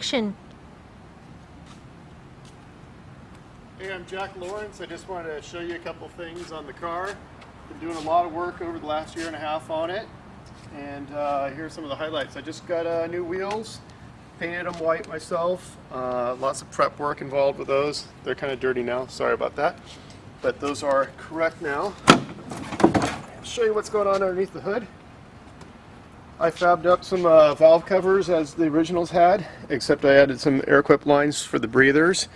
action. Hey, I'm Jack Lawrence. I just wanted to show you a couple things on the car. Been doing a lot of work over the last year and a half on it, and here's some of the highlights. I just got new wheels, painted them white myself. Lots of prep work involved with those. They're kind of dirty now, sorry about that, but those are correct now. I'll show you what's going on underneath the hood. I fabbed up some valve covers as the originals had, except I added some air-equipped lines for the breathers.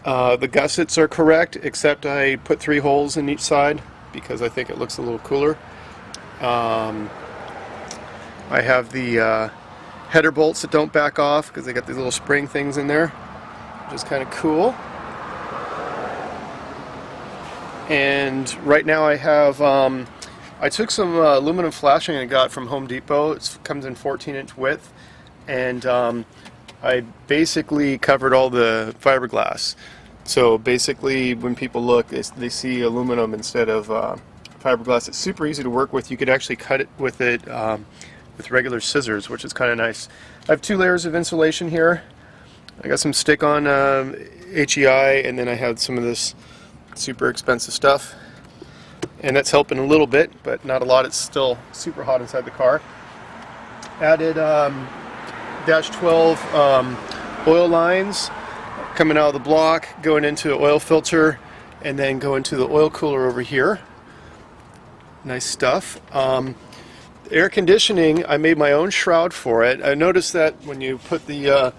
The gussets are correct, except I put 3 holes in each side because I think it looks a little cooler. I have the header bolts that don't back off because they got these little spring things in there, which is kind of cool. And right now I have, I took some aluminum flashing I got from Home Depot. It comes in 14-inch width, and I basically covered all the fiberglass. So basically when people look, they see aluminum instead of fiberglass. It's super easy to work with. You could actually cut it with with regular scissors, which is kind of nice. I have 2 layers of insulation here. I got some stick-on HEI, and then I had some of this super expensive stuff. And that's helping a little bit, but not a lot. It's still super hot inside the car. Added dash 12 oil lines coming out of the block, going into the oil filter, and then go into the oil cooler over here. Nice stuff. Air conditioning, I made my own shroud for it. I noticed that when you put the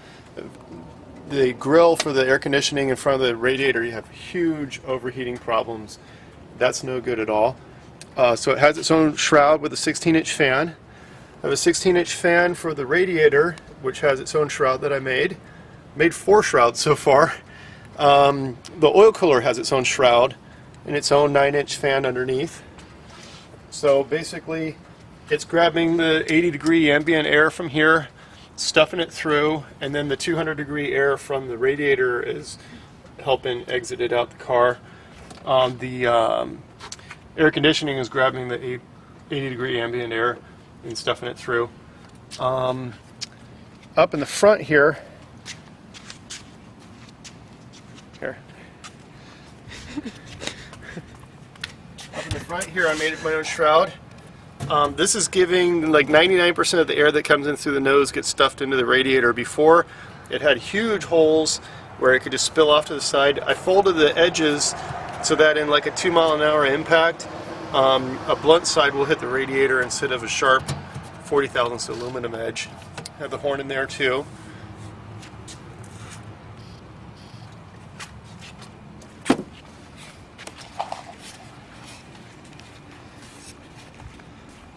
grill for the air conditioning in front of the radiator, you have huge overheating problems. That's no good at all. So it has its own shroud with a 16-inch fan. I have a 16-inch fan for the radiator, which has its own shroud that I made. Made 4 shrouds so far. The oil cooler has its own shroud and its own 9-inch fan underneath. So basically, it's grabbing the 80-degree ambient air from here, stuffing it through, and then the 200-degree air from the radiator is helping exit it out the car. The air conditioning is grabbing the 80-degree ambient air and stuffing it through. Up in the front here, up in the front here, I made my own shroud. This is giving like 99% of the air that comes in through the nose gets stuffed into the radiator. Before, it had huge holes where it could just spill off to the side. I folded the edges so that in like a 2-mile-an-hour impact, a blunt side will hit the radiator instead of a sharp 40 thousandths aluminum edge. Have the horn in there too.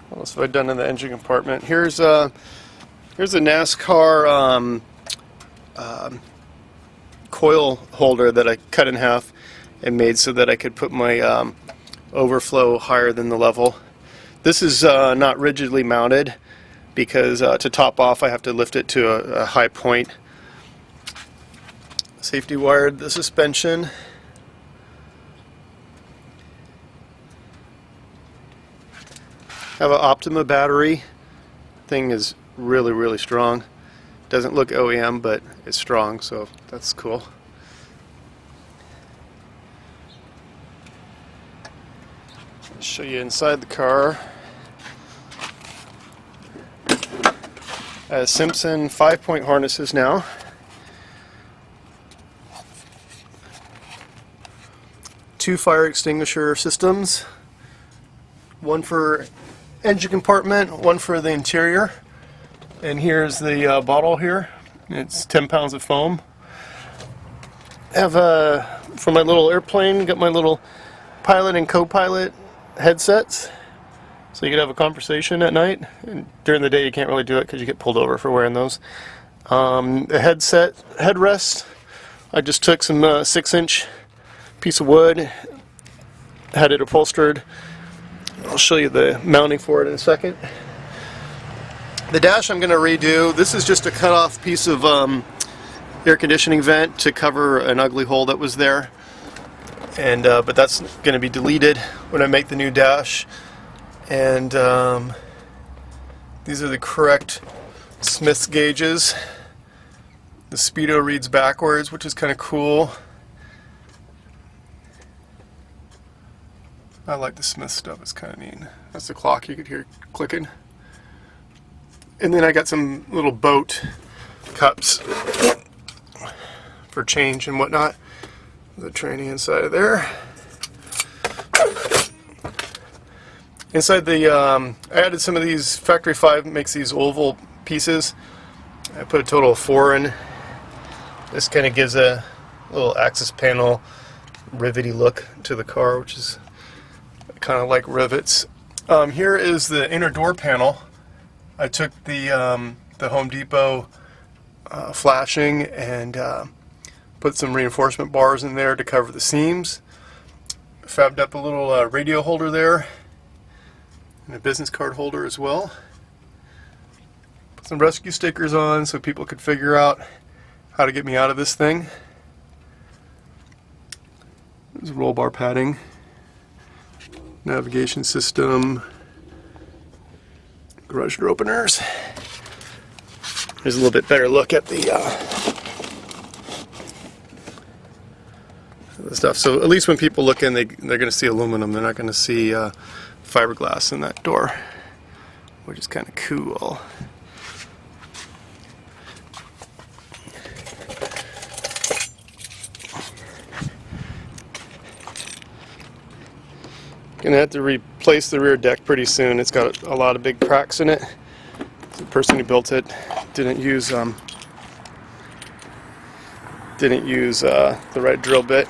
What else have I done in the engine compartment? Here's a NASCAR coil holder that I cut in half and made so that I could put my overflow higher than the level. This is not rigidly mounted because to top off I have to lift it to a high point. Safety wired the suspension. Have an Optima battery. Thing is really strong. Doesn't look OEM, but it's strong, so that's cool. I'll show you inside the car. Simpson 5-point harnesses now. Two fire extinguisher systems. One for engine compartment, one for the interior. And here's the bottle here. It's 10 pounds of foam. Have for my little airplane, got my little pilot and co-pilot headsets, so you could have a conversation at night. And during the day you can't really do it because you get pulled over for wearing those. The headset headrest, I just took some 6-inch piece of wood, had it upholstered. I'll show you the mounting for it in a second. The dash I'm going to redo. This is just a cut off piece of air conditioning vent to cover an ugly hole that was there, and but that's going to be deleted when I make the new dash. And these are the correct Smith's gauges. The speedo reads backwards, which is kind of cool. I like the Smith stuff, it's kind of neat. That's the clock you could hear clicking. And then I got some little boat cups for change and whatnot. The tranny inside of there. Inside the, I added some of these, Factory 5 makes these oval pieces. I put a total of 4 in. This kind of gives a little access panel rivety look to the car, which is kind of like rivets. Here is the inner door panel. I took the Home Depot flashing and put some reinforcement bars in there to cover the seams. Fabbed up a little radio holder there and a business card holder as well. Put some rescue stickers on so people could figure out how to get me out of this thing. There's roll bar padding. Navigation system, garage door openers. There's a little bit better look at the stuff. So at least when people look in, they're going to see aluminum. They're not going to see fiberglass in that door, which is kind of cool. Gonna have to replace the rear deck pretty soon. It's got a lot of big cracks in it. The person who built it didn't use the right drill bit.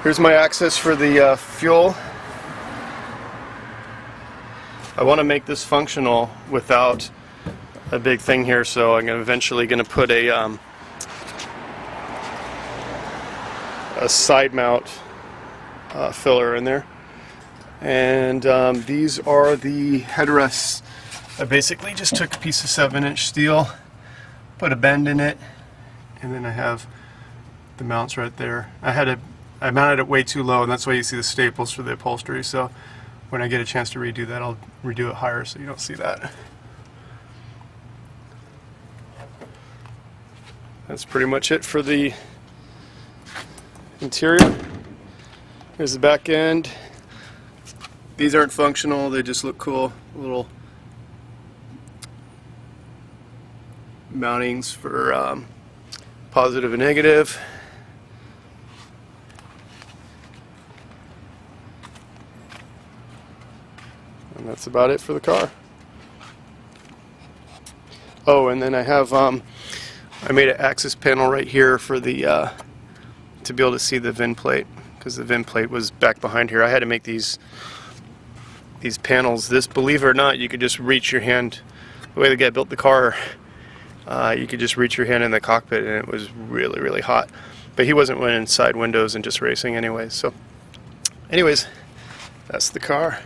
Here's my access for the fuel. I want to make this functional without a big thing here, so I'm eventually going to put a side mount filler in there. And these are the headrests. I basically just took a piece of 7-inch steel, put a bend in it, and then I have the mounts right there. I mounted it way too low, and that's why you see the staples for the upholstery. So when I get a chance to redo that, I'll redo it higher so you don't see that. That's pretty much it for the interior. Here's the back end. These aren't functional, they just look cool. Little mountings for positive and negative. And that's about it for the car. Oh, and then I have I made an access panel right here for the to be able to see the VIN plate, because the VIN plate was back behind here. I had to make these panels. This, believe it or not, you could just reach your hand. The way the guy built the car, you could just reach your hand in the cockpit and it was really, really hot. But he wasn't went inside windows and just racing anyways. So anyways, that's the car.